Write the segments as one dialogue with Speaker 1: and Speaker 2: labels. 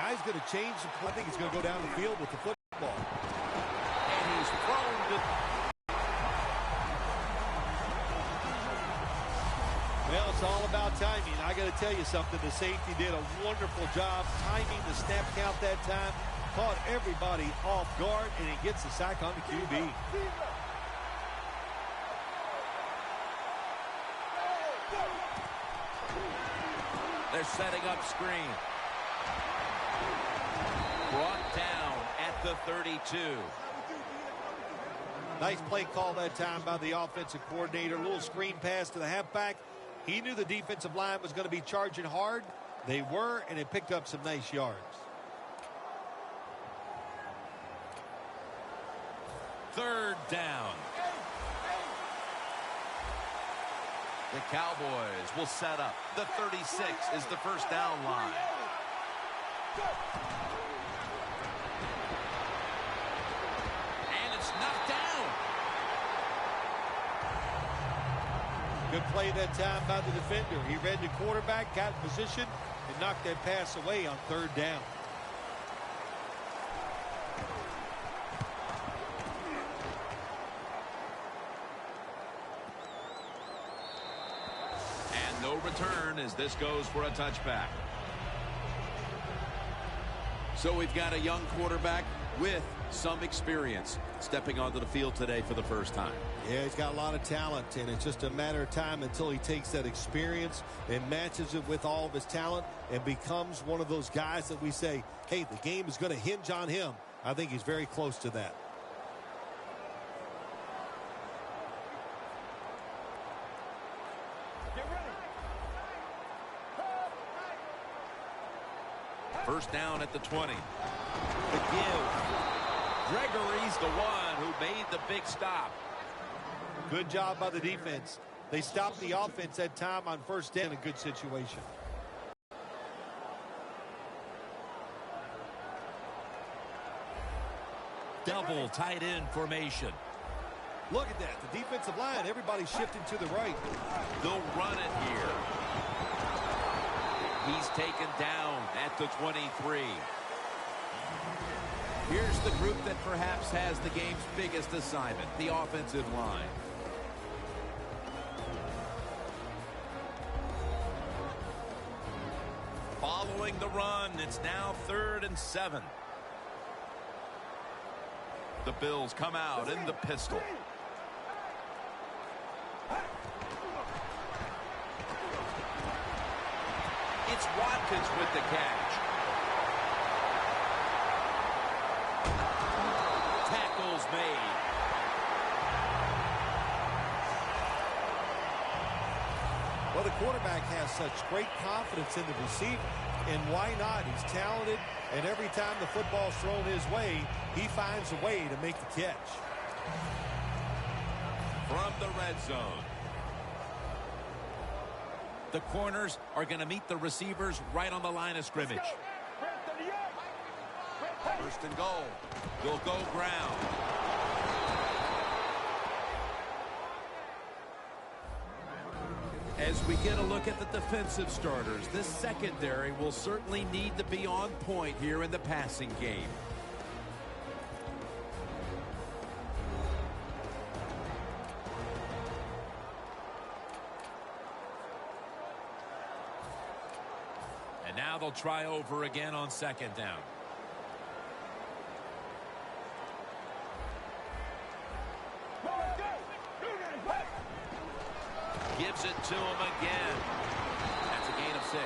Speaker 1: Now he's going to change the play. I think he's going to go down the field with the football.
Speaker 2: And he's thrown to...
Speaker 1: Well, it's all about timing. I got to tell you something. The safety did a wonderful job timing the snap count that time. Caught everybody off guard, and he gets the sack on the QB.
Speaker 2: They're setting up screen. Brought down at the 32.
Speaker 1: Nice play call that time by the offensive coordinator. A little screen pass to the halfback. He knew the defensive line was going to be charging hard. They were, and it picked up some nice yards.
Speaker 2: Third down. The Cowboys will set up. The 36 is the first down line. And it's knocked down.
Speaker 1: Good play that time by the defender. He read the quarterback, got in position, and knocked that pass away on third down.
Speaker 2: And no return as this goes for a touchback. So we've got a young quarterback with some experience stepping onto the field today for the first time.
Speaker 1: Yeah, he's got a lot of talent, and it's just a matter of time until he takes that experience and matches it with all of his talent and becomes one of those guys that we say, hey, the game is going to hinge on him. I think he's very close to that.
Speaker 2: First down at the 20. The give. Gregory's the one who made the big stop.
Speaker 1: Good job by the defense. They stopped the offense that time on first down. A good situation.
Speaker 2: Double tight end formation.
Speaker 1: Look at that. The defensive line, everybody's shifting to the right.
Speaker 2: They'll run it here. He's taken down at the 23. Here's the group that perhaps has the game's biggest assignment, the offensive line. Following the run, it's now 3rd and 7. The Bills come out in the pistol. It's Watkins with the catch. Tackles made.
Speaker 1: Well, the quarterback has such great confidence in the receiver, and why not? He's talented, and every time the football's thrown his way, he finds a way to make the catch.
Speaker 2: From the red zone. The corners are going to meet the receivers right on the line of scrimmage. First and goal. They'll go ground. As we get a look at the defensive starters, this secondary will certainly need to be on point here in the passing game. And now they'll try over again on second down. Gives it to him again. That's a gain of 6.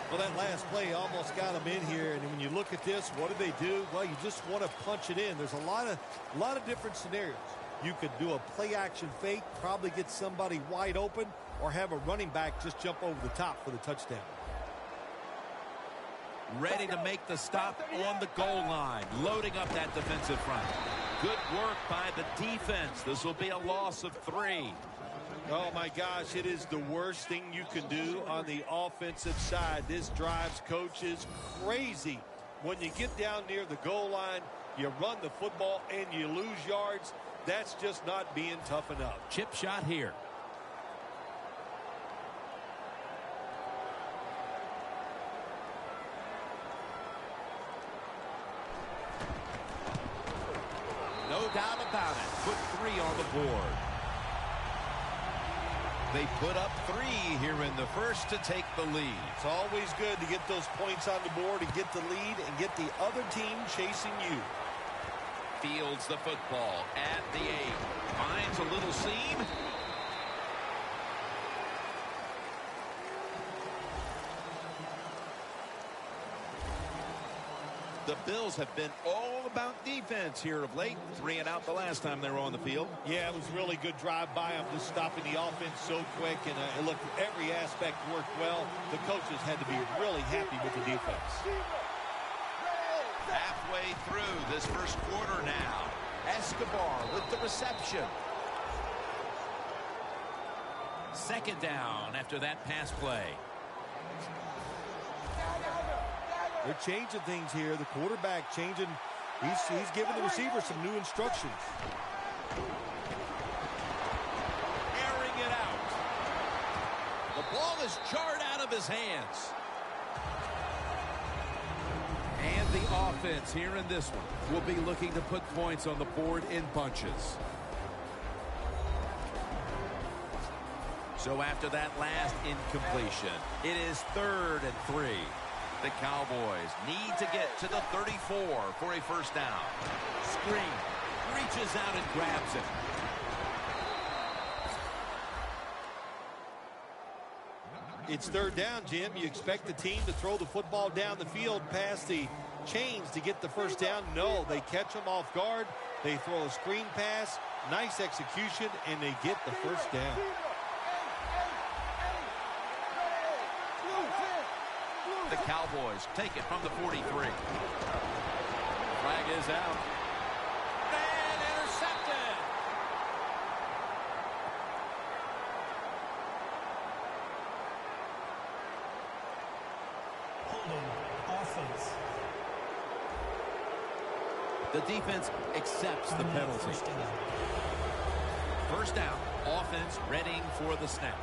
Speaker 1: Well, that last play almost got him in here, and when you look at this, what do they do? Well, you just want to punch it in. There's a lot of different scenarios. You could do a play-action fake, probably get somebody wide open, or have a running back just jump over the top for the touchdown.
Speaker 2: Ready to make the stop on the goal line, loading up that defensive front. Good work by the defense. This will be a loss of 3.
Speaker 1: Oh, my gosh, it is the worst thing you can do on the offensive side. This drives coaches crazy. When you get down near the goal line, you run the football and you lose yards. That's just not being tough enough.
Speaker 2: Chip shot here. about it? Put 3 on the board. They put up 3 here in the first to take the lead.
Speaker 1: It's always good to get those points on the board and get the lead and get the other team chasing you.
Speaker 2: Fields the football at the 8. Finds a little seam. The Bills have been all about defense here of late. 3 and out the last time they were on the field.
Speaker 1: Yeah, it was a really good drive by them, just stopping the offense so quick. And look, every aspect worked well. The coaches had to be really happy with the defense.
Speaker 2: Halfway through this first quarter now. Escobar with the reception. Second down after that pass play.
Speaker 1: They're changing things here. The quarterback changing. He's giving the receiver some new instructions.
Speaker 2: Airing it out. The ball is jarred out of his hands. And the offense here in this one will be looking to put points on the board in bunches. So after that last incompletion, it is 3rd and 3. The Cowboys need to get to the 34 for a first down. Screen. Reaches out and grabs it.
Speaker 1: It's 3rd down, Jim. You expect the team to throw the football down the field past the chains to get the first down. No, they catch them off guard. They throw a screen pass. Nice execution, and they get the first down.
Speaker 2: The Cowboys take it from the 43. Flag is out. And intercepted.
Speaker 3: Holding offense.
Speaker 2: The defense accepts the penalty. First down, offense readying for the snap.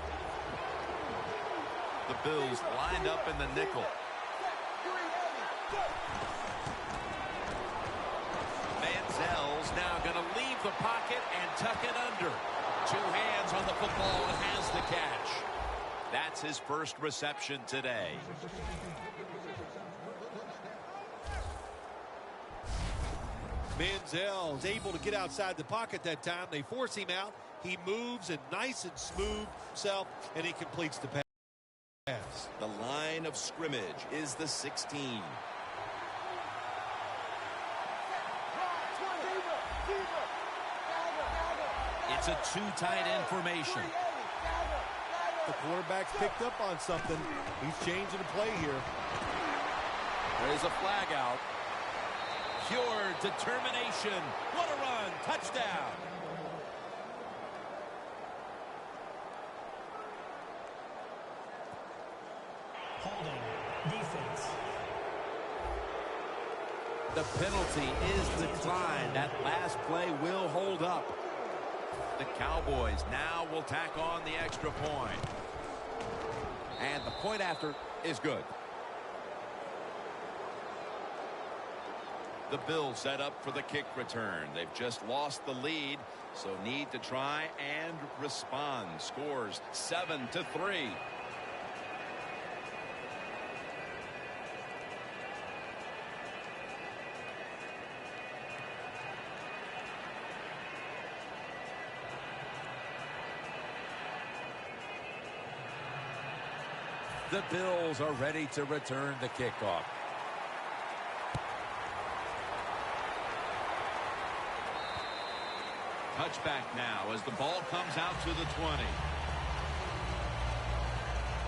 Speaker 2: The Bills lined up in the nickel. Manziel's now going to leave the pocket and tuck it under. 2 hands on the football and has the catch. That's his first reception today.
Speaker 1: Manziel is able to get outside the pocket that time. They force him out. He moves and nice and smooth himself, and he completes the pass.
Speaker 4: The line of scrimmage is the 16.
Speaker 2: It's a 2 tight end formation.
Speaker 1: The quarterback's picked up on something. He's changing the play here.
Speaker 2: There's a flag out. Pure determination. What a run. Touchdown.
Speaker 3: Holding defense.
Speaker 2: The penalty is declined. That last play will hold up. The Cowboys now will tack on the extra point. And the point after is good. The Bills set up for the kick return. They've just lost the lead, so need to try and respond. Scores 7-3. The Bills are ready to return the kickoff. Touchback now as the ball comes out to the 20.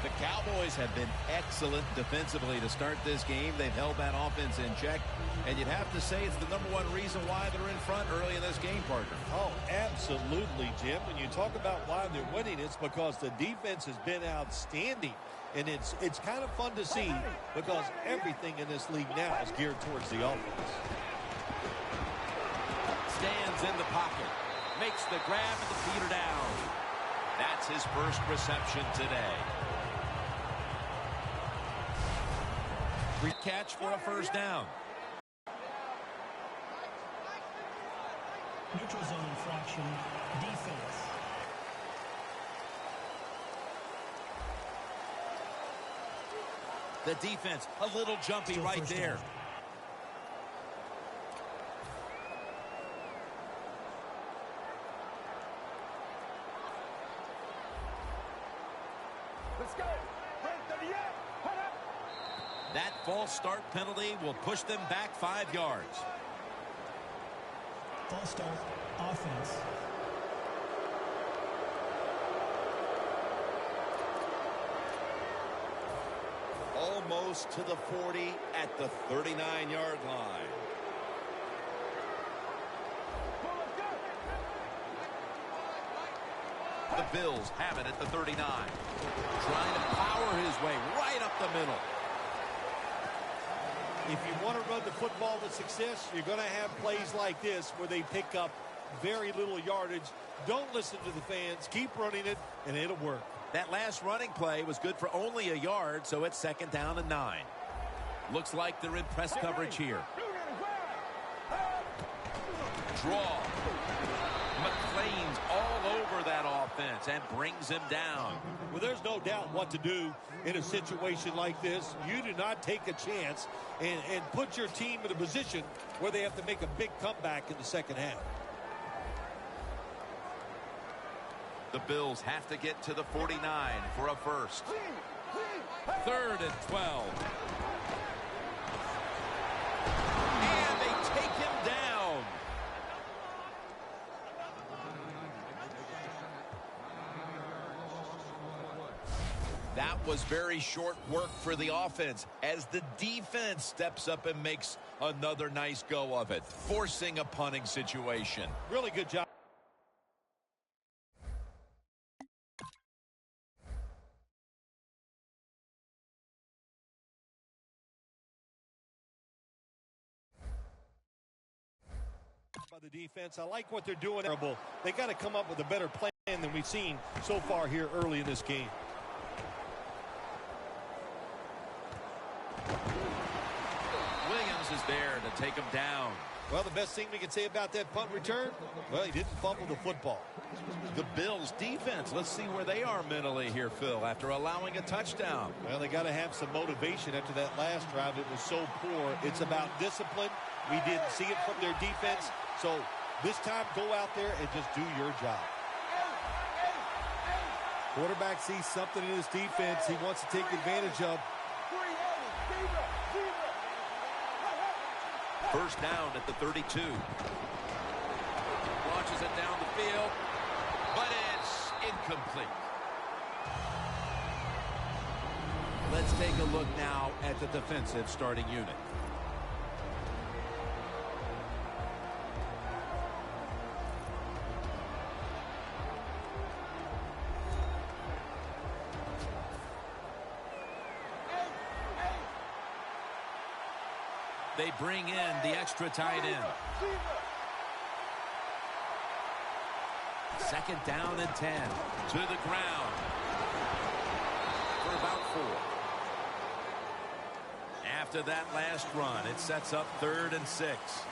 Speaker 2: The Cowboys have been excellent defensively to start this game. They've held that offense in check, and you'd have to say it's the #1 reason why they're in front early in this game, partner.
Speaker 1: Oh, absolutely, Jim. When you talk about why they're winning, it's because the defense has been outstanding. And it's kind of fun to see because everything in this league now is geared towards the offense.
Speaker 2: Stands in the pocket. Makes the grab and the feeder down. That's his first reception today. Catch for a first down.
Speaker 3: Neutral zone infraction. Defense.
Speaker 2: The defense, a little jumpy
Speaker 3: Still
Speaker 2: right
Speaker 3: first
Speaker 2: there.
Speaker 3: down.
Speaker 2: That false start penalty will push them back 5 yards.
Speaker 3: False start. Offense.
Speaker 4: Almost to the 40 at the 39-yard line.
Speaker 2: The Bills have it at the 39. Trying to power his way right up the middle.
Speaker 1: If you want to run the football to success, you're going to have plays like this where they pick up very little yardage. Don't listen to the fans. Keep running it, and it'll work.
Speaker 2: That last running play was good for only a yard, so it's 2nd down and 9. Looks like they're in press coverage here. Draw. McClain's all over that offense and brings him down.
Speaker 1: Well, there's no doubt what to do in a situation like this. You do not take a chance and put your team in a position where they have to make a big comeback in the second half.
Speaker 2: The Bills have to get to the 49 for a first. 3rd and 12. And they take him down. That was very short work for the offense as the defense steps up and makes another nice go of it, forcing a punting situation.
Speaker 1: Really good job. By the defense. I like what they're doing. They got to come up with a better plan than we've seen so far here early in this game.
Speaker 2: Williams is there to take him down.
Speaker 1: Well, the best thing we can say about that punt return, well, he didn't fumble the football.
Speaker 2: The Bills defense, let's see where they are mentally here, Phil, after allowing a touchdown.
Speaker 1: Well, they got to have some motivation after that last drive. It was so poor. It's about discipline. We didn't see it from their defense. So this time, go out there and just do your job. Quarterback sees something in his defense he wants to take advantage of.
Speaker 2: First down at the 32. Launches it down the field, but it's incomplete. Let's take a look now at the defensive starting unit. They bring in the extra tight end. 2nd down and 10. To the ground. For about 4. After that last run, it sets up 3rd and 6.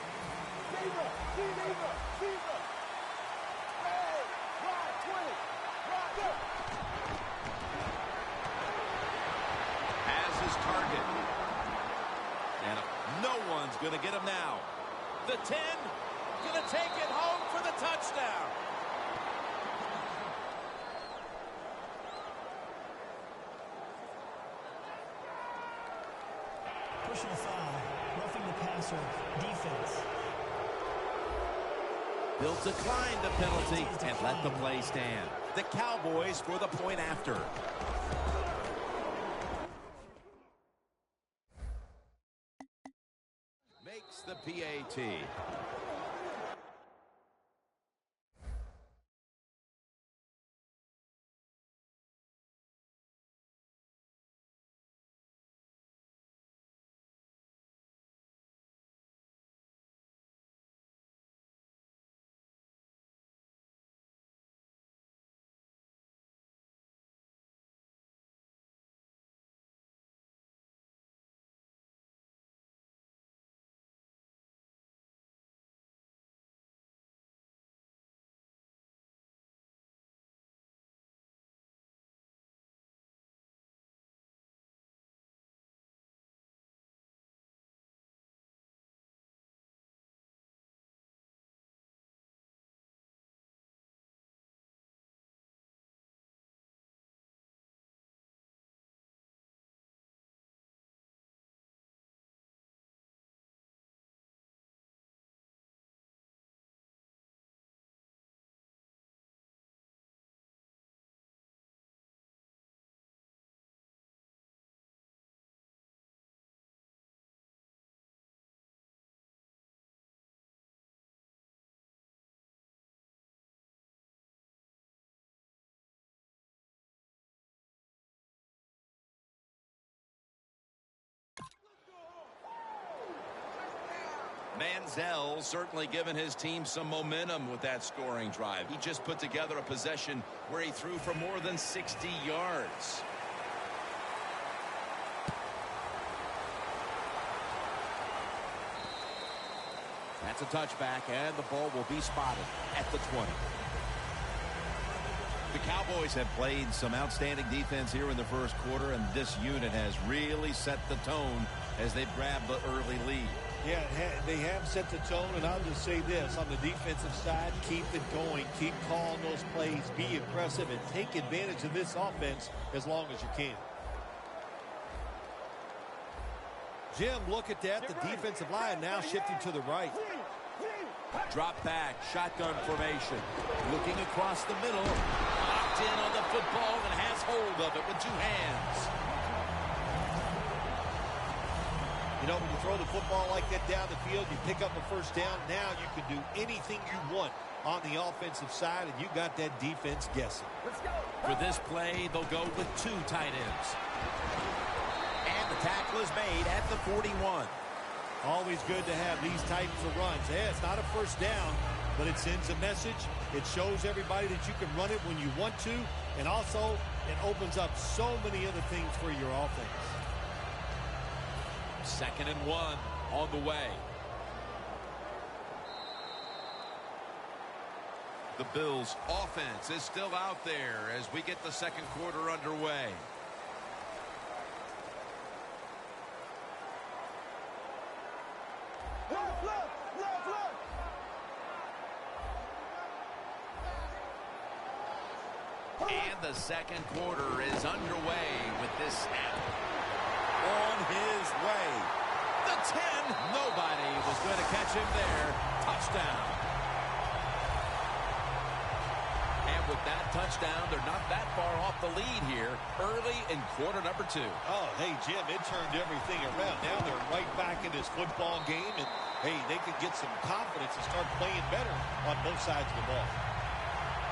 Speaker 2: Has his target. And no one's going to get him now. The 10, going to take it home for the touchdown.
Speaker 3: Personal foul. Roughing the passer. Defense.
Speaker 2: They'll decline the penalty and let the play stand. The Cowboys for the point after. Makes the PAT.
Speaker 4: Manziel certainly given his team some momentum with that scoring drive. He just put together a possession where he threw for more than 60 yards.
Speaker 2: That's a touchback, and the ball will be spotted at the 20.
Speaker 4: The Cowboys have played some outstanding defense here in the first quarter, and this unit has really set the tone as they've grabbed the early lead.
Speaker 1: Yeah, they have set the tone, and I'll just say this. On the defensive side, keep it going. Keep calling those plays. Be aggressive and take advantage of this offense as long as you can. Jim, look at that. The defensive line now shifting to the right.
Speaker 2: Drop back, shotgun formation. Looking across the middle. Locked in on the football and has hold of it with two hands.
Speaker 1: You know, when you throw the football like that down the field, you pick up a first down. Now you can do anything you want on the offensive side, and you got that defense guessing.
Speaker 2: For this play, they'll go with two tight ends. And the tackle is made at the 41.
Speaker 1: Always good to have these types of runs. Yeah, it's not a first down, but it sends a message. It shows everybody that you can run it when you want to, and also it opens up so many other things for your offense.
Speaker 2: 2nd and 1 on the way.
Speaker 4: The Bills' offense is still out there as we get the second quarter underway. And the second quarter is underway with this snap. On his way. The 10.
Speaker 2: Nobody was going to catch him there. Touchdown. And with that touchdown, they're not that far off the lead here early in quarter number 2.
Speaker 1: Oh, hey, Jim, it turned everything around. Now they're right back in this football game, and, hey, they could get some confidence and start playing better on both sides of the ball.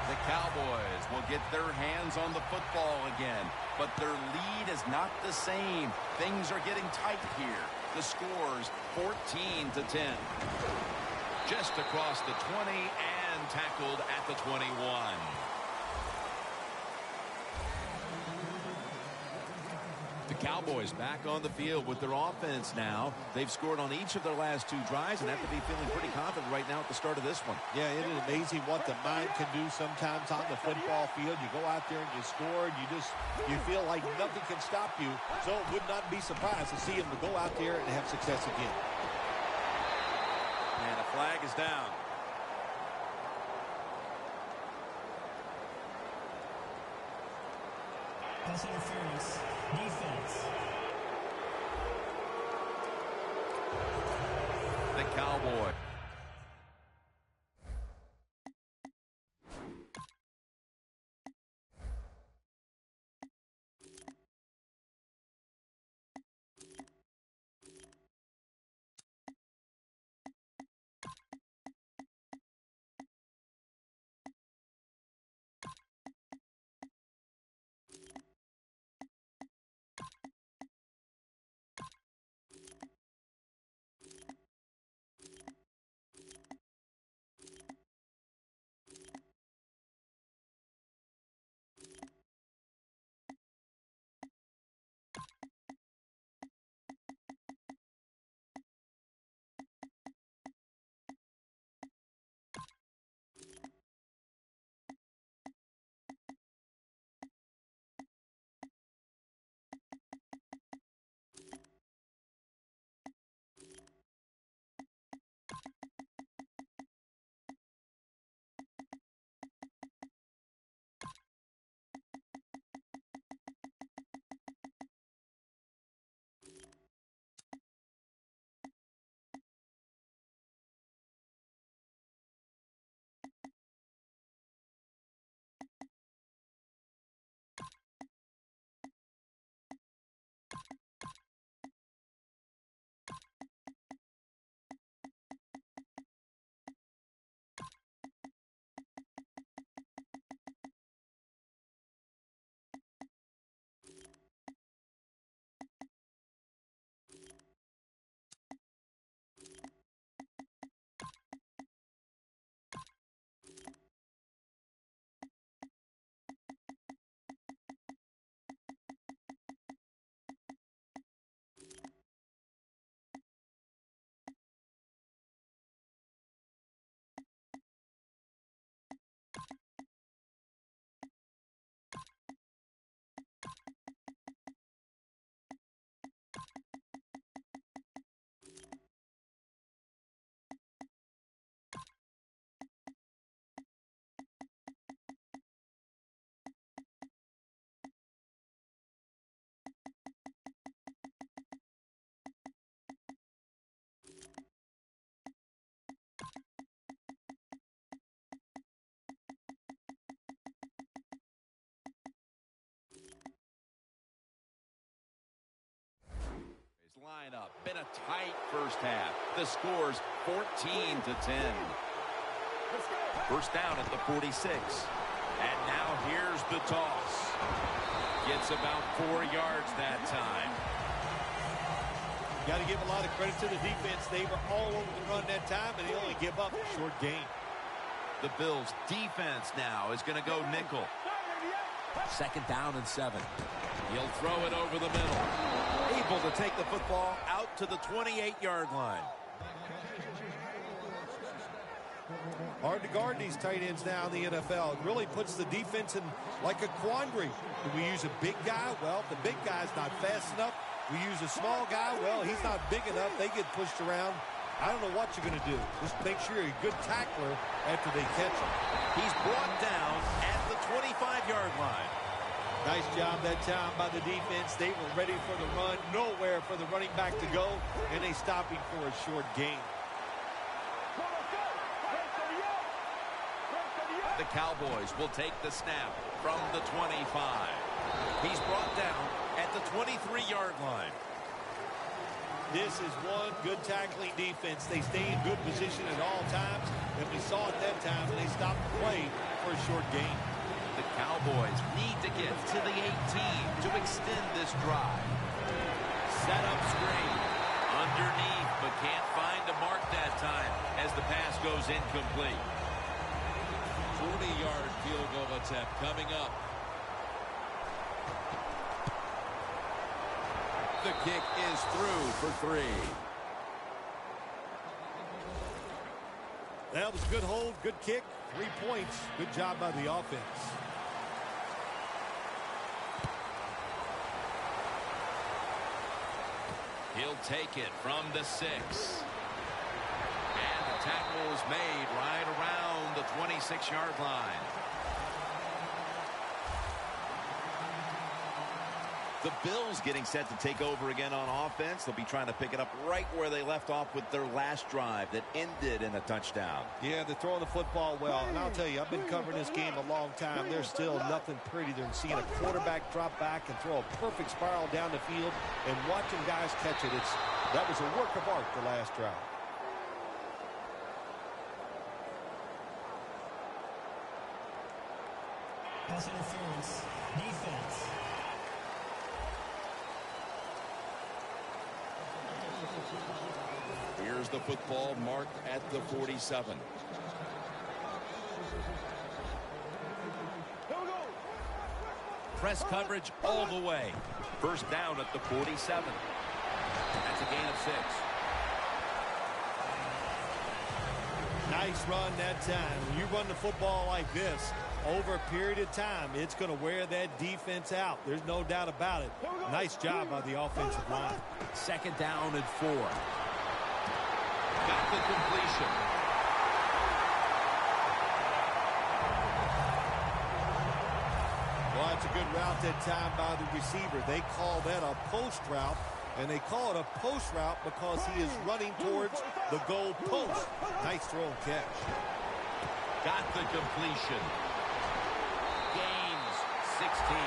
Speaker 4: The Cowboys will get their hands on the football again, but their lead is not the same. Things are getting tight here. The score's 14-10. Just across the 20 and tackled at the 21. The Cowboys back on the field with their offense now. They've scored on each of their last 2 drives and have to be feeling pretty confident right now at the start of this one.
Speaker 1: Yeah, it is amazing what the mind can do sometimes on the football field. You go out there and you score, and you feel like nothing can stop you. So it would not be surprised to see him to go out there and have success again.
Speaker 2: And a flag is down.
Speaker 3: Pass interference. Defense.
Speaker 4: The Cowboys lineup. Been a tight first half. The score's 14-10. First down at the 46. And now here's the toss. Gets about 4 yards that time.
Speaker 1: Got to give a lot of credit to the defense. They were all over the run that time, and they only give up a short gain.
Speaker 2: The Bills defense now is going to go nickel. Second down and 7. He'll throw it over the middle. Able to take the football out to the 28-yard line.
Speaker 1: Hard to guard these tight ends now in the NFL. It really puts the defense in like a quandary. Do we use a big guy? Well, if the big guy's not fast enough. We use a small guy. Well, he's not big enough. They get pushed around. I don't know what you're going to do. Just make sure you're a good tackler after they catch him.
Speaker 2: He's brought down at the 25-yard line.
Speaker 1: Nice job that time by the defense. They were ready for the run. Nowhere for the running back to go. And they stop him for a short gain.
Speaker 2: The Cowboys will take the snap from the 25. He's brought down at the 23-yard line.
Speaker 1: This is one good tackling defense. They stay in good position at all times. And we saw it that time when they stopped the play for a short gain.
Speaker 2: The Cowboys need to get to the 18 to extend this drive. Set up screen. Underneath, but can't find a mark that time as the pass goes incomplete. 40-yard field goal attempt coming up. The kick is through for 3.
Speaker 1: That was a good hold, good kick, 3 points. Good job by the offense.
Speaker 2: He'll take it from the 6. And the tackle is made right around the 26-yard line.
Speaker 5: The Bills getting set to take over again on offense. They'll be trying to pick it up right where they left off with their last drive that ended in a touchdown.
Speaker 1: Yeah, they're throwing the football well. And I'll tell you, I've been covering this game a long time. There's still nothing prettier than seeing a quarterback drop back and throw a perfect spiral down the field and watching guys catch it. That was a work of art the last drive.
Speaker 3: Pass interference. Defense.
Speaker 4: Here's the football marked at the 47.
Speaker 2: Press coverage all the way.
Speaker 5: First down at the 47.
Speaker 2: That's a gain of 6.
Speaker 1: Nice run that time. When you run the football like this over a period of time, it's going to wear that defense out. There's no doubt about it. Nice job by the offensive line.
Speaker 2: Second down and 4. Got the completion.
Speaker 1: Well, that's a good route that time by the receiver. They call that a post route, and they call it a post route because he is running towards the goal post. Nice throw and catch.
Speaker 2: Got the completion. Gains 16.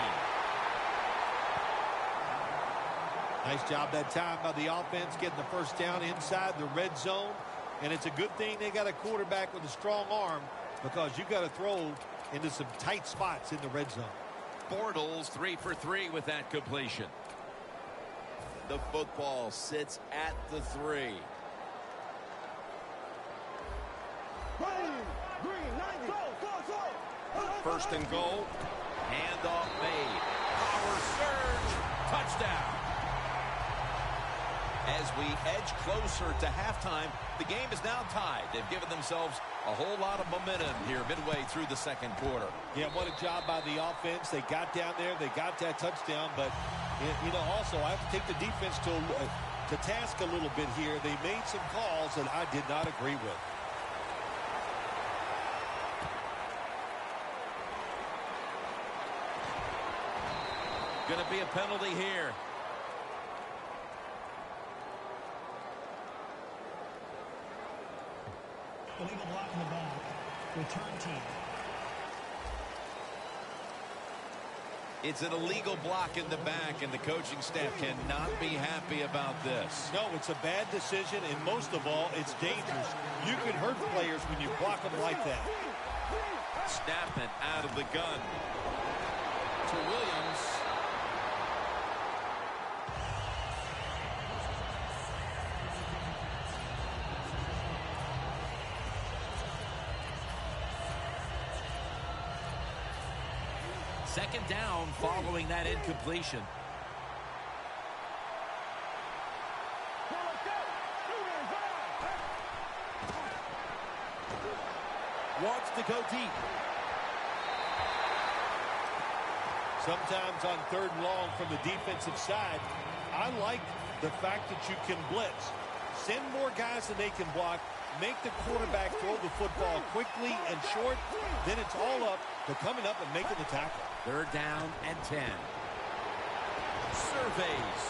Speaker 1: Nice job that time by the offense getting the first down inside the red zone. And it's a good thing they got a quarterback with a strong arm because you got to throw into some tight spots in the red zone.
Speaker 2: Bortles 3 for 3 with that completion.
Speaker 5: The football sits at the 3.
Speaker 4: First and goal.
Speaker 2: Handoff made. Power surge. Touchdown. As we edge closer to halftime, the game is now tied. They've given themselves a whole lot of momentum here midway through the second quarter.
Speaker 1: Yeah, what a job by the offense. They got down there. They got that touchdown. But, you know, also I have to take the defense to task a little bit here. They made some calls that I did not agree with.
Speaker 2: Going to be a penalty here.
Speaker 3: Illegal block in the back. Return team.
Speaker 2: It's an illegal block in the back, and the coaching staff cannot be happy about this.
Speaker 1: No, it's a bad decision, and most of all, it's dangerous. You can hurt players when you block them like that.
Speaker 2: Snap it out of the gun to Williams. Second down following that incompletion. Wants to go deep.
Speaker 1: Sometimes on 3rd and long from the defensive side, I like the fact that you can blitz. Send more guys than they can block. Make the quarterback throw the football quickly and short. Then it's all up to coming up and making the tackle.
Speaker 2: 3rd down and 10. Surveys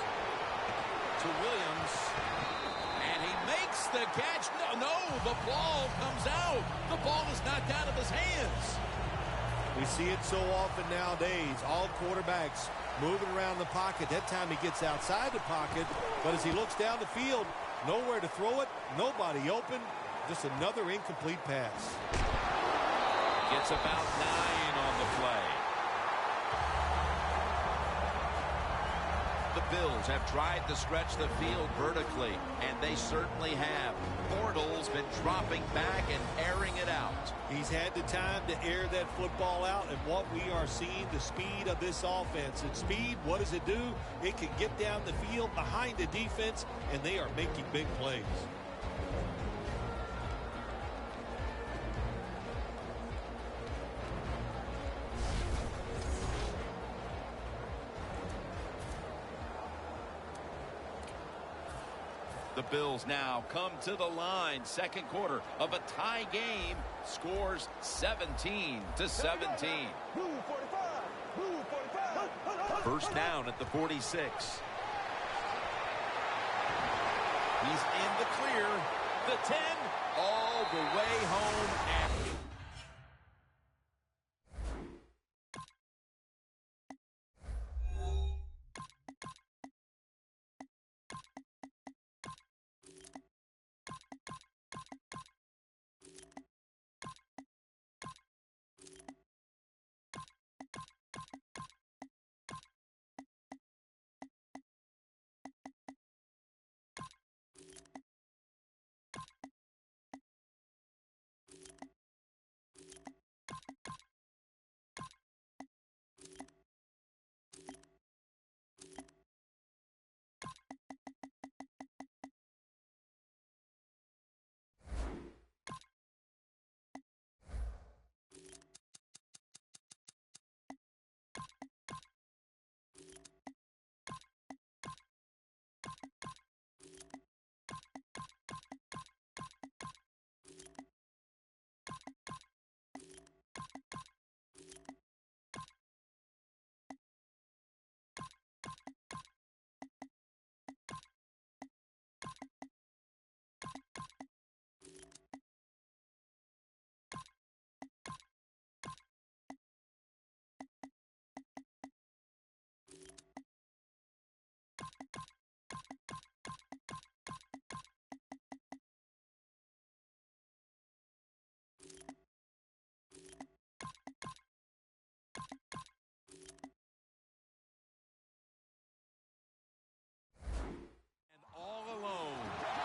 Speaker 2: to Williams. And he makes the catch. No, the ball comes out. The ball is knocked out of his hands.
Speaker 1: We see it so often nowadays. All quarterbacks moving around the pocket. That time he gets outside the pocket. But as he looks down the field, nowhere to throw it. Nobody open. Just another incomplete pass.
Speaker 2: Gets about 9 on the play. The Bills have tried to stretch the field vertically, and they certainly have. Bortles been dropping back and airing it out.
Speaker 1: He's had the time to air that football out, and what we are seeing, the speed of this offense. At speed, what does it do? It can get down the field behind the defense, and they are making big plays.
Speaker 2: The Bills now come to the line. Second quarter of a tie game. Scores 17-17. First down at the 46. He's in the clear. The 10 all the way home.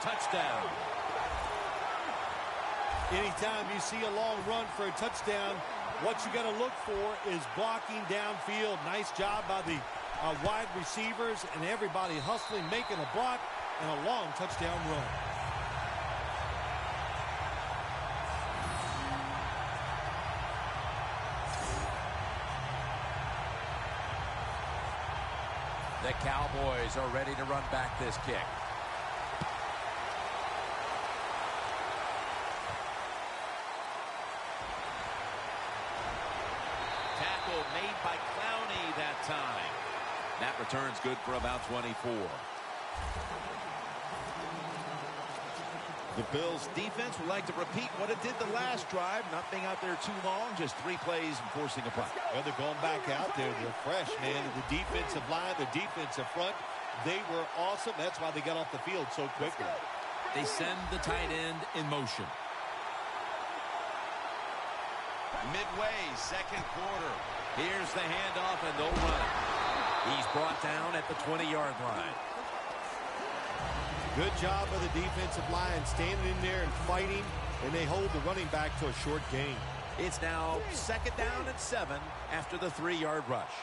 Speaker 2: Touchdown.
Speaker 1: Anytime you see a long run for a touchdown, what you got to look for is blocking downfield. Nice job by the wide receivers and everybody hustling, making a block, and a long touchdown run.
Speaker 2: The Cowboys are ready to run back this kick. Tackle made by Clowney that time. That return's good for about 24.
Speaker 5: The Bills defense would like to repeat what it did the last drive, not being out there too long, just 3 plays and forcing a punt.
Speaker 1: Well, they're going back out there. They're fresh, man. The defensive line, the defensive front, they were awesome. That's why they got off the field so quickly.
Speaker 2: They send the tight end in motion.
Speaker 4: Midway, second quarter.
Speaker 2: Here's the handoff, and they'll run it. He's brought down at the 20-yard line.
Speaker 1: Good job of the defensive line standing in there and fighting, and they hold the running back to a short gain.
Speaker 2: It's now 2nd down and 7 after the 3-yard rush.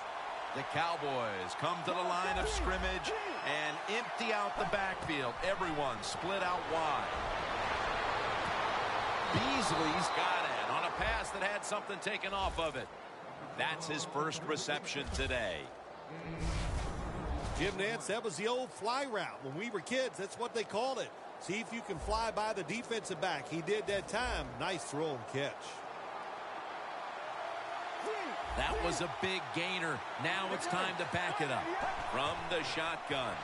Speaker 4: The Cowboys come to the line of scrimmage and empty out the backfield. Everyone split out wide.
Speaker 2: Beasley's got it on a pass that had something taken off of it. That's his first reception today.
Speaker 1: Jim Nantz, that was the old fly route. When we were kids, that's what they called it. See if you can fly by the defensive back. He did that time. Nice throw and catch.
Speaker 2: That was a big gainer. Now it's time to back it up.
Speaker 5: From the shotgun.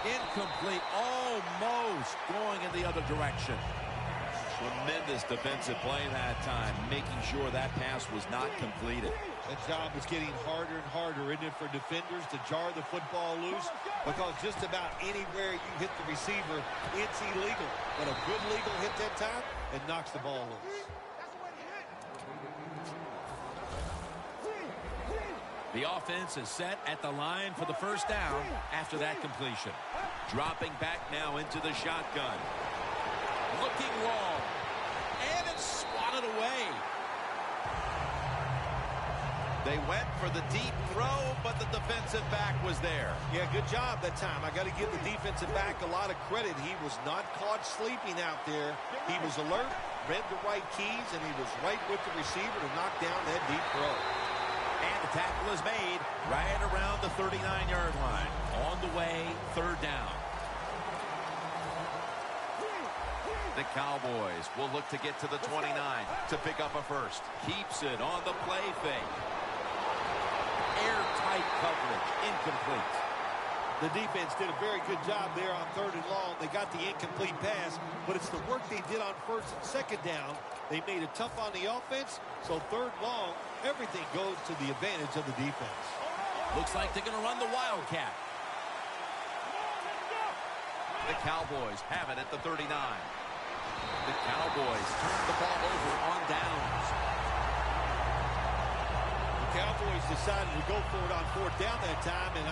Speaker 2: Incomplete. Almost going in the other direction.
Speaker 5: Tremendous defensive play that time, making sure that pass was not completed.
Speaker 1: That job is getting harder and harder, isn't it, for defenders to jar the football loose? Because just about anywhere you hit the receiver, it's illegal. But a good legal hit that time, it knocks the ball loose.
Speaker 2: The offense is set at the line for the first down after that completion.
Speaker 5: Dropping back now into the shotgun.
Speaker 2: Looking long. And it's swatted away.
Speaker 4: They went for the deep throw, but the defensive back was there.
Speaker 1: Yeah, good job that time. I got to give the defensive back a lot of credit. He was not caught sleeping out there. He was alert, read the right keys, and he was right with the receiver to knock down that deep throw.
Speaker 2: And the tackle is made right around the 39-yard line. On the way, 3rd down.
Speaker 4: The Cowboys will look to get to the 29 to pick up a first.
Speaker 5: Keeps it on the play fake.
Speaker 2: Airtight coverage. Incomplete.
Speaker 1: The defense did a very good job there on 3rd and long. They got the incomplete pass, but it's the work they did on 1st and 2nd down. They made it tough on the offense, so 3rd long, everything goes to the advantage of the defense.
Speaker 2: Looks like they're going to run the Wildcat.
Speaker 4: The Cowboys have it at the 39.
Speaker 2: The Cowboys turn the ball over on downs.
Speaker 1: The Cowboys decided to go for it on 4th down that time, and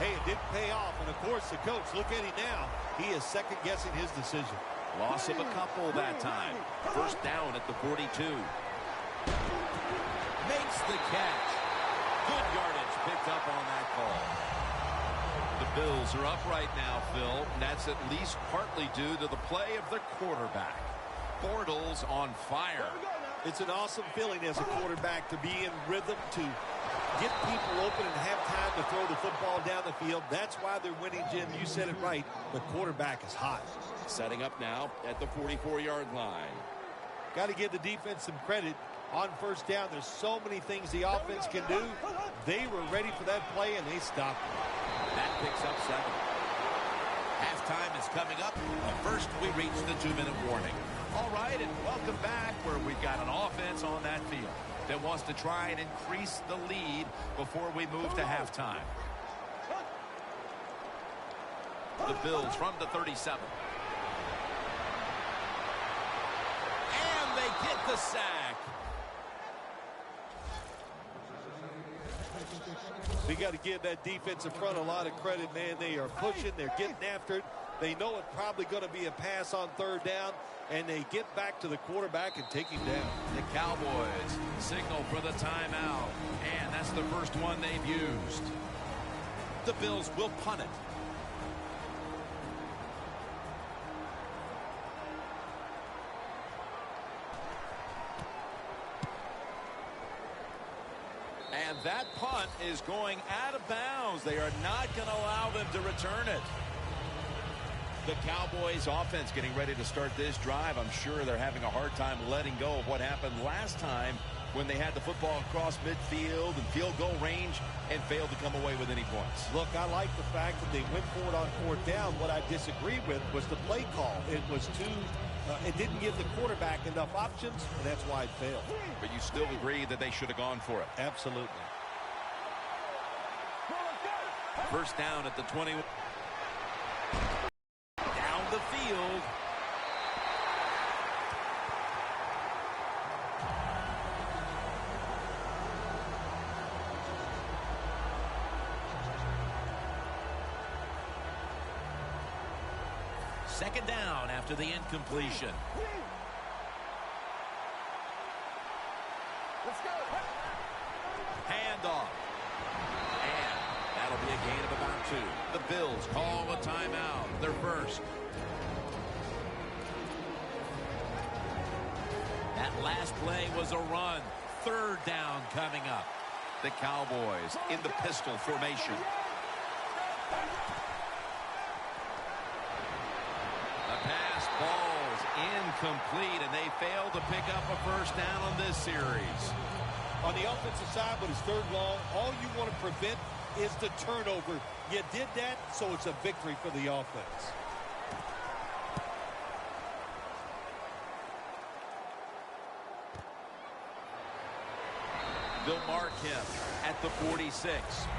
Speaker 1: hey, it didn't pay off. And, of course, the coach, look at him now. He is second-guessing his decision.
Speaker 5: Loss of a couple that time. 1st down at the 42.
Speaker 2: Makes the catch.
Speaker 5: Good yardage picked up on that call. The Bills are up right now, Phil, and that's at least partly due to the play of their quarterback. Bortles on fire.
Speaker 1: It's an awesome feeling as a quarterback to be in rhythm, to get people open and have time to throw the football down the field. That's why they're winning, Jim. You said it right. The quarterback is hot.
Speaker 5: Setting up now at the 44-yard line.
Speaker 1: Got to give the defense some credit. On 1st down, there's so many things the offense can do. They were ready for that play, and they stopped it.
Speaker 2: That picks up 7. Halftime is coming up, but first we reach the 2-minute warning.
Speaker 4: All right, and welcome back, where we've got an offense on that field that wants to try and increase the lead before we move to halftime. The Bills from the 37.
Speaker 2: And they get the sack.
Speaker 1: We got to give that defensive front a lot of credit, man. They are pushing. They're getting after it. They know it's probably going to be a pass on 3rd down, and they get back to the quarterback and take him down.
Speaker 4: The Cowboys signal for the timeout, and that's the first one they've used.
Speaker 2: The Bills will punt it.
Speaker 5: And that punt is going out of bounds. They are not going to allow them to return it. The Cowboys offense getting ready to start this drive. I'm sure they're having a hard time letting go of what happened last time
Speaker 4: when they had the football across midfield and field goal range and failed to come away with any points.
Speaker 1: Look, I like the fact that they went for it on 4th down. What I disagree with was the play call. It was it didn't give the quarterback enough options, and that's why it failed.
Speaker 4: But you still agree that they should have gone for it?
Speaker 1: Absolutely.
Speaker 2: First down at the 20. Down the field. Second down after the incompletion.
Speaker 6: Let's go.
Speaker 2: Handoff. And that'll be a gain of about 2. The Bills call a timeout. Their first. That last play was a run. Third down coming up.
Speaker 4: The Cowboys in the pistol formation.
Speaker 2: Ball's incomplete, and they failed to pick up a first down on this series.
Speaker 1: On the offensive side, with his 3rd long, all you want to prevent is the turnover. You did that, so it's a victory for the offense.
Speaker 2: They'll mark him at the 46.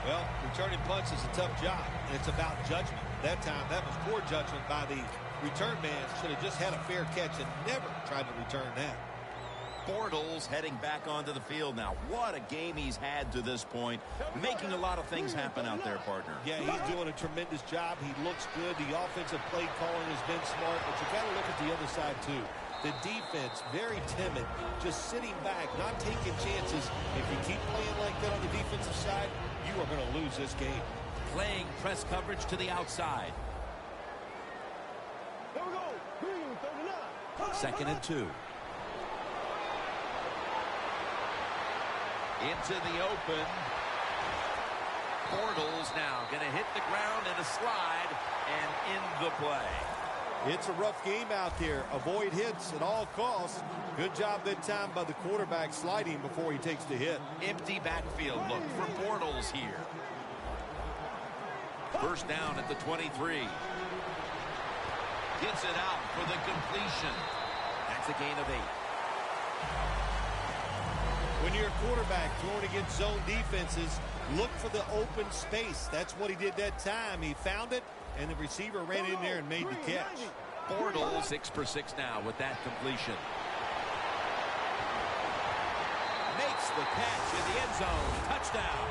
Speaker 1: Well, returning punts is a tough job, and it's about judgment. That time, that was poor judgment by the return man. Should have just had a fair catch and never tried to return that.
Speaker 4: Bortles heading back onto the field now. What a game he's had to this point, making a lot of things happen out there, partner.
Speaker 1: Yeah, he's doing a tremendous job. He looks good. The offensive play calling has been smart, but you got to look at the other side, too. The defense, very timid, just sitting back, not taking chances. If you keep playing like that on the defensive side, you are going to lose this game.
Speaker 2: Playing press coverage to the outside.
Speaker 6: Here we go. 39.
Speaker 2: Second and 2. Into the open. Bortles now going to hit the ground and a slide and in the play.
Speaker 1: It's a rough game out there. Avoid hits at all costs. Good job that time by the quarterback sliding before he takes the hit.
Speaker 2: Empty backfield look for Bortles here. First down at the 23. Gets it out for the completion. That's a gain of 8.
Speaker 1: When you're a quarterback throwing against zone defenses, look for the open space. That's what he did that time. He found it, and the receiver ran in there and made the catch.
Speaker 2: Bortles 6 for 6 now with that completion. Makes the catch in the end zone. Touchdown.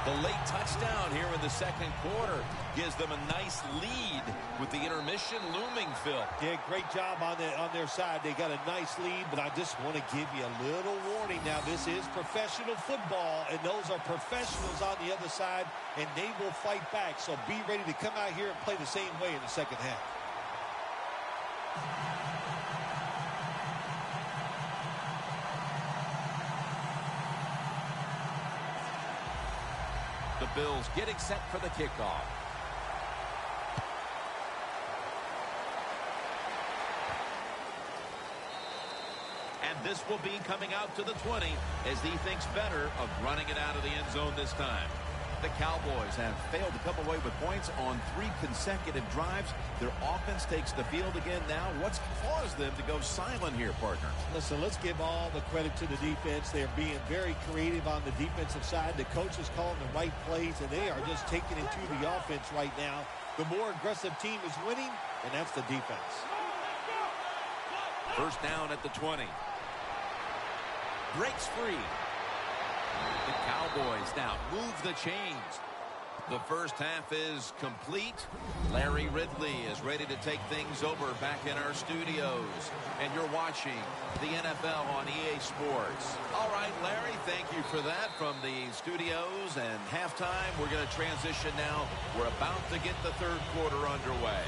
Speaker 2: The late touchdown here in the second quarter gives them a nice lead with the intermission looming, Phil.
Speaker 1: Yeah, great job on their side. They got a nice lead, but I just want to give you a little warning. Now, this is professional football, and those are professionals on the other side, and they will fight back. So be ready to come out here and play the same way in the second half.
Speaker 2: The Bills getting set for the kickoff. And this will be coming out to the 20 as he thinks better of running it out of the end zone this time.
Speaker 4: The Cowboys have failed to come away with points on 3 consecutive drives. Their offense takes the field again now. What's caused them to go silent here, partner?
Speaker 1: Listen, let's give all the credit to the defense. They're being very creative on the defensive side. The coach is calling the right plays, and they are just taking it to the offense right now. The more aggressive team is winning, and that's the defense.
Speaker 2: First down at the 20. Breaks free. The Cowboys now move the chains. The first half is complete. Larry Ridley is ready to take things over back in our studios. And you're watching the NFL on EA Sports. All right, Larry, thank you for that from the studios. And halftime, we're going to transition now. We're about to get the third quarter underway.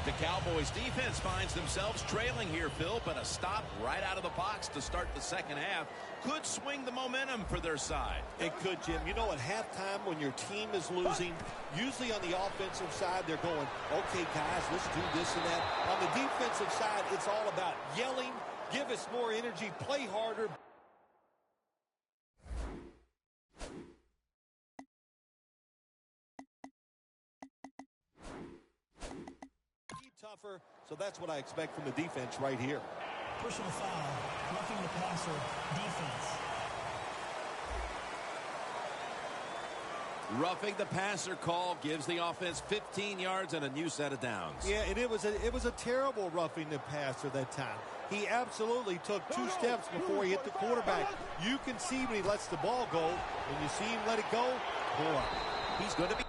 Speaker 2: The Cowboys defense finds themselves trailing here, Phil, but a stop right out of the box to start the second half could swing the momentum for their side.
Speaker 1: It could, Jim. You know, at halftime when your team is losing, usually on the offensive side, they're going, okay, guys, let's do this and that. On the defensive side, it's all about yelling, give us more energy, play harder. Tougher, so that's what I expect from the defense right here.
Speaker 3: Personal foul, roughing the passer, defense.
Speaker 2: Roughing the passer call gives the offense 15 yards and a new set of downs.
Speaker 1: Yeah, and it was a terrible roughing the passer that time. He absolutely took 2 steps before he hit the quarterback. You can see when he lets the ball go, and you see him let it go, boy,
Speaker 2: He's going to be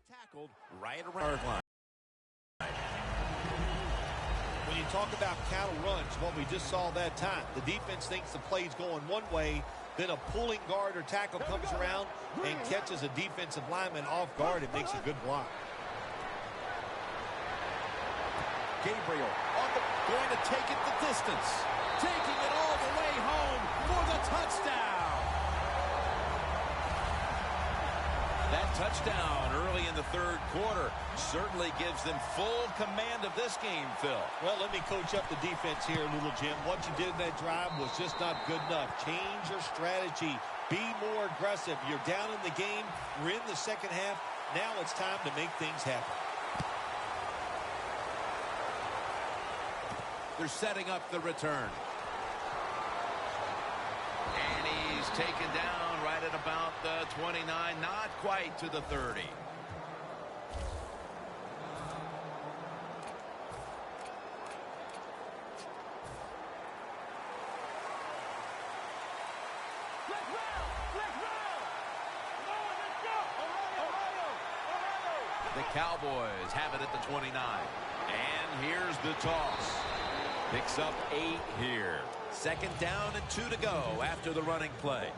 Speaker 2: tackled right around line.
Speaker 1: when you talk about counter runs, what we just saw that time, the defense thinks the play's going one way, then a pulling guard or tackle comes around and catches a defensive lineman off guard and makes a good block.
Speaker 2: Gabriel going to take it the distance. Taking it all the way home for the touchdown. That touchdown early in the third quarter certainly gives them full command of this game, Phil.
Speaker 1: Well, let me coach up the defense here a little, Jim. What you did in that drive was just not good enough. Change your strategy. Be more aggressive. You're down in the game. We're in the second half. Now it's time to make things happen.
Speaker 2: They're setting up the return. And he's taken down right at about the 29, not quite to the 30. The Cowboys have it at the 29. And here's the toss. Picks up 8 here. Second down and 2 to go after the running play.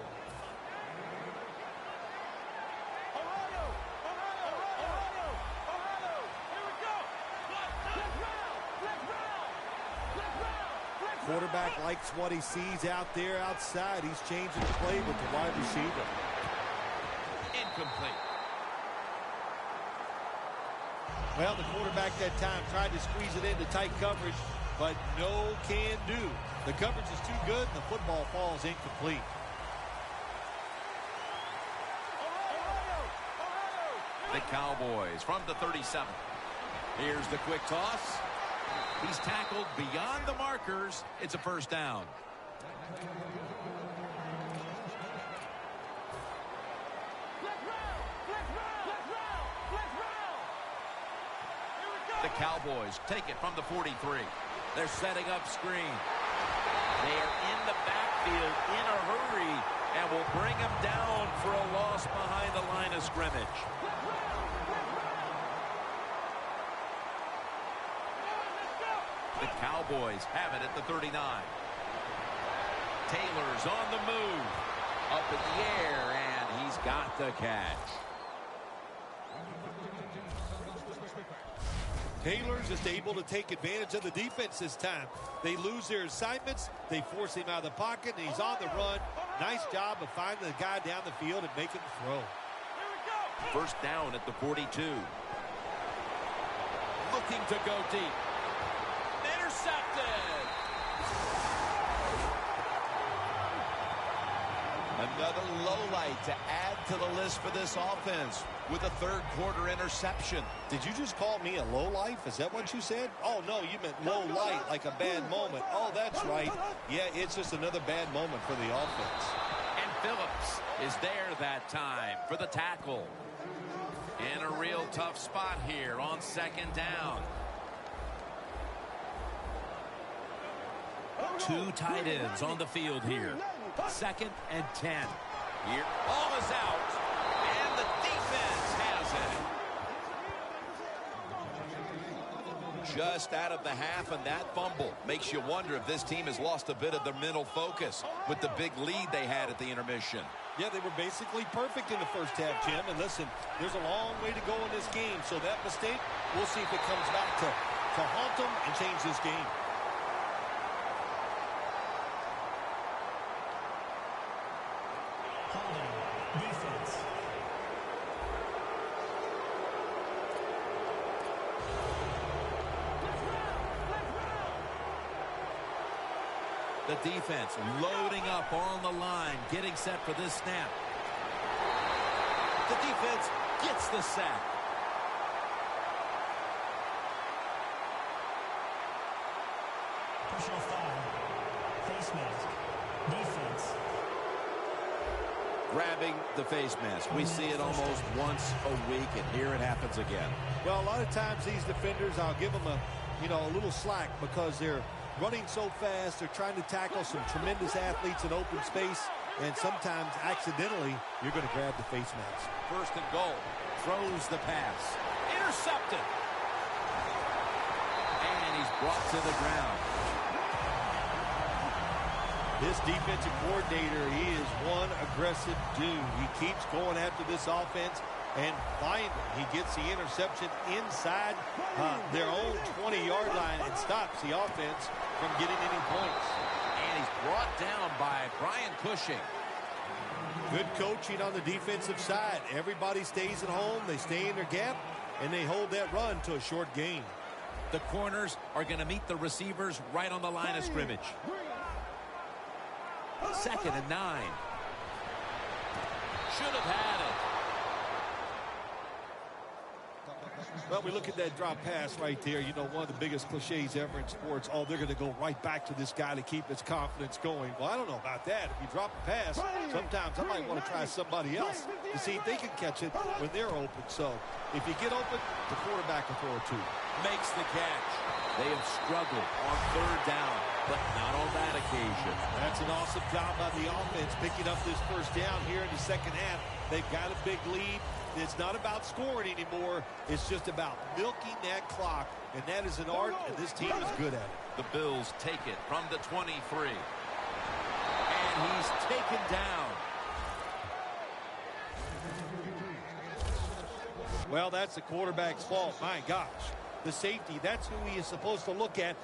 Speaker 1: Quarterback likes what he sees out there outside. He's changing the play with the wide receiver.
Speaker 2: Incomplete.
Speaker 1: Well, the quarterback that time tried to squeeze it into tight coverage, but no can do. The coverage is too good, and the football falls incomplete.
Speaker 2: The Cowboys from the 37. Here's the quick toss. He's tackled beyond the markers. It's a first down. The Cowboys take it from the 43. They're setting up screen. They are in the backfield in a hurry and will bring him down for a loss behind the line of scrimmage. The Cowboys have it at the 39. Taylor's on the move. Up in the air, and he's got the catch.
Speaker 1: Taylor's just able to take advantage of the defense this time. They lose their assignments. They force him out of the pocket, and he's on the run. Nice job of finding the guy down the field and making the throw.
Speaker 2: First down at the 42. Looking to go deep. Intercepted.
Speaker 4: Another low light to add to the list for this offense with a third quarter interception.
Speaker 1: Did you just call me a low life? Is that what you said? Oh, no, you meant low light, like a bad moment. Oh, that's right. Yeah, it's just another bad moment for the offense.
Speaker 2: And Phillips is there that time for the tackle. In a real tough spot here on second down. Two tight ends on the field here. 2nd and 10. Here, ball is out, and the defense has it.
Speaker 4: Just out of the half, and that fumble makes you wonder if this team has lost a bit of their mental focus with the big lead they had at the intermission.
Speaker 1: Yeah, they were basically perfect in the first half, Jim. And listen, there's a long way to go in this game. So that mistake, we'll see if it comes back to haunt them and change this game.
Speaker 3: Holding. Defense.
Speaker 2: The defense loading up on the line, getting set for this snap. The defense gets the sack.
Speaker 3: Personal foul. Face mask. Defense.
Speaker 2: Grabbing the face mask. We see it almost once a week, and here it happens again.
Speaker 1: Well, a lot of times these defenders, I'll give them a little slack because they're running so fast. They're trying to tackle some tremendous athletes in open space, and sometimes accidentally you're going to grab the face mask.
Speaker 2: 1st and goal. Throws the pass. Intercepted. And he's brought to the ground.
Speaker 1: This defensive coordinator, he is one aggressive dude. He keeps going after this offense, and finally he gets the interception inside their own 20-yard line and stops the offense from getting any points.
Speaker 2: And he's brought down by Brian Cushing.
Speaker 1: Good coaching on the defensive side. Everybody stays at home. They stay in their gap, and they hold that run to a short gain.
Speaker 2: The corners are going to meet the receivers right on the line of scrimmage. 2nd and 9. Should have had it.
Speaker 1: Well, we look at that drop pass right there. You know, one of the biggest cliches ever in sports. Oh, they're going to go right back to this guy to keep his confidence going. Well, I don't know about that. If you drop a pass, sometimes I might want to try somebody else to see if they can catch it when they're open. So if you get open, the quarterback can throw it to you.
Speaker 2: Makes the catch. They have struggled on 3rd down, but not on that occasion.
Speaker 1: That's an awesome job by the offense picking up this first down here in the second half. They've got a big lead. It's not about scoring anymore. It's just about milking that clock, and that is an art, and this team is good at it.
Speaker 2: The Bills take it from the 23. And he's taken down.
Speaker 1: Well, that's the quarterback's fault. My gosh. The safety, that's who he is supposed to look at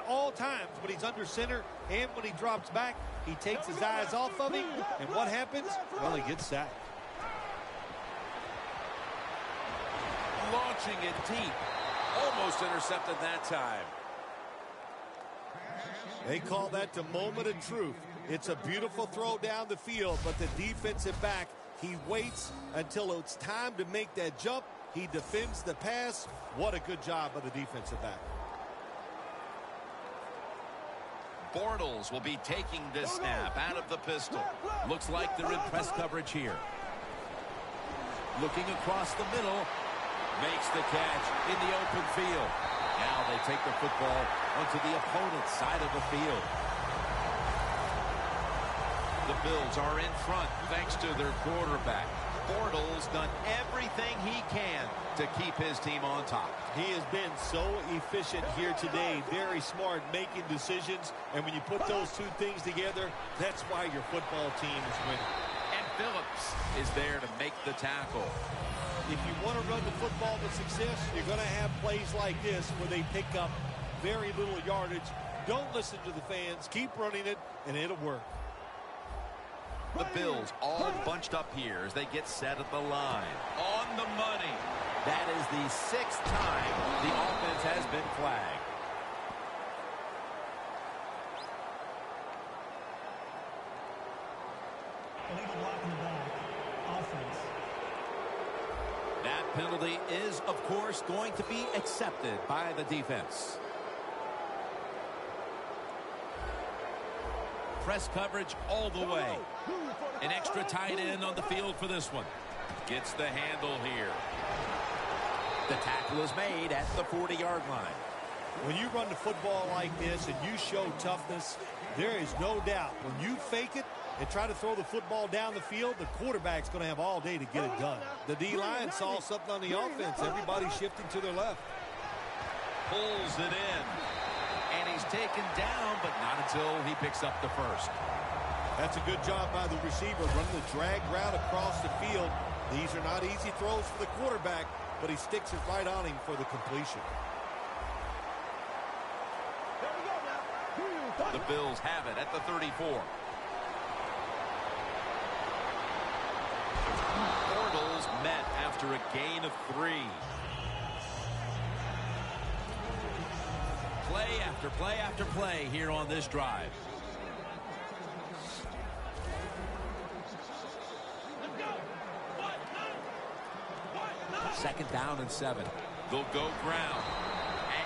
Speaker 1: all times. When he's under center and when he drops back, he takes his eyes off of him. And what happens? Well, he gets sacked.
Speaker 2: Launching it deep. Almost intercepted that time.
Speaker 1: They call that the moment of truth. It's a beautiful throw down the field, but the defensive back, he waits until it's time to make that jump. He defends the pass. What a good job by the defensive back.
Speaker 2: Bortles will be taking this snap out of the pistol. Looks like they're in press coverage here. Looking across the middle. Makes the catch in the open field. Now they take the football onto the opponent's side of the field. The Bills are in front thanks to their quarterback. Bortles done everything he can to keep his team on top.
Speaker 1: He has been so efficient here today. Very smart making decisions. And when you put those two things together, that's why your football team is winning.
Speaker 2: And Phillips is there to make the tackle.
Speaker 1: If you want to run the football with success, you're going to have plays like this where they pick up very little yardage. Don't listen to the fans. Keep running it, and it'll work.
Speaker 2: The Bills all bunched up here as they get set at the line. On the money. That is the 6th time the offense has been flagged.
Speaker 3: Illegal
Speaker 2: Penalty is, of course, going to be accepted by the defense. Press coverage all the way. An extra tight end on the field for this one. Gets the handle here. The tackle is made at the 40-yard line.
Speaker 1: When you run the football like this and you show toughness, there is no doubt when you fake it and try to throw the football down the field, the quarterback's going to have all day to get it done. The D-line saw something on the offense. Everybody's shifting to their left.
Speaker 2: Pulls it in. And he's taken down, but not until he picks up the first.
Speaker 1: That's a good job by the receiver, running the drag route across the field. These are not easy throws for the quarterback, but he sticks it right on him for the completion.
Speaker 2: The Bills have it at the 34. Bortles met after a gain of 3. Play after play after play here on this drive. Second down and 7.
Speaker 5: They'll go ground.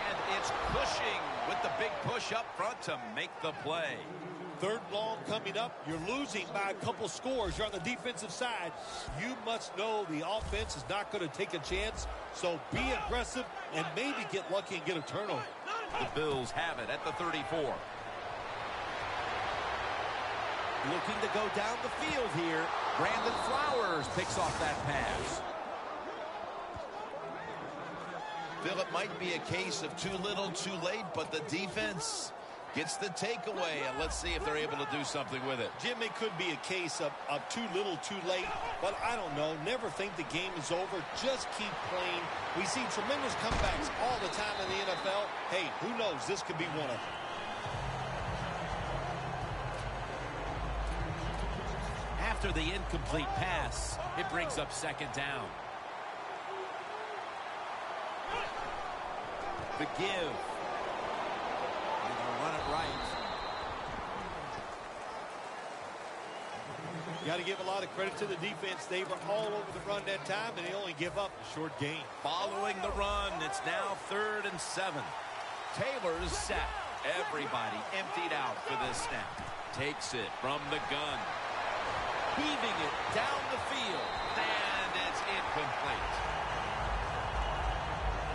Speaker 5: And it's pushing with the big push up front to make the play.
Speaker 1: Third long coming up. You're losing by a couple scores. You're on the defensive side. You must know the offense is not going to take a chance. So be aggressive and maybe get lucky and get a turnover.
Speaker 2: The Bills have it at the 34. Looking to go down the field here. Brandon Flowers picks off that pass.
Speaker 4: Phil, it might be a case of too little, too late, but the defense gets the takeaway, and let's see if they're able to do something with it.
Speaker 1: Jim, it could be a case of too little, too late, but I don't know. Never think the game is over. Just keep playing. We see tremendous comebacks all the time in the NFL. Hey, who knows? This could be one of them.
Speaker 2: After the incomplete pass, it brings up second down. The give. And they'll run it right.
Speaker 1: You got to give a lot of credit to the defense. They were all over the run that time, and they only give up a short gain.
Speaker 2: Following the run, it's now 3rd and 7. Taylor's set. Everybody emptied out for this snap. Takes it from the gun. Heaving it down the field. And it's incomplete.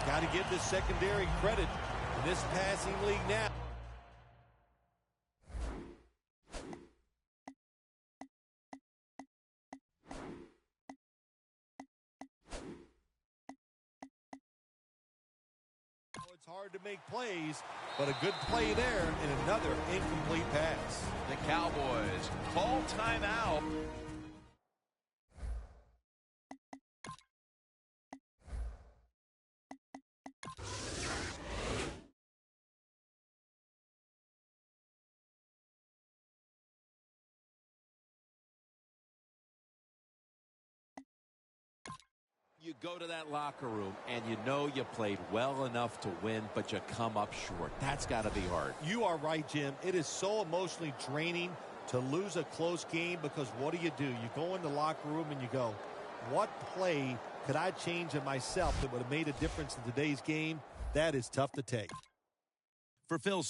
Speaker 1: Got to give this secondary credit in this passing league now. It's hard to make plays, but a good play there and another incomplete pass.
Speaker 2: The Cowboys call timeout. You go to that locker room and you know you played well enough to win, but you come up short. That's got to be hard.
Speaker 1: You are right, Jim. It is so emotionally draining to lose a close game because what do? You go in the locker room and you go, what play could I change in myself that would have made a difference in today's game? That is tough to take.
Speaker 2: For Phil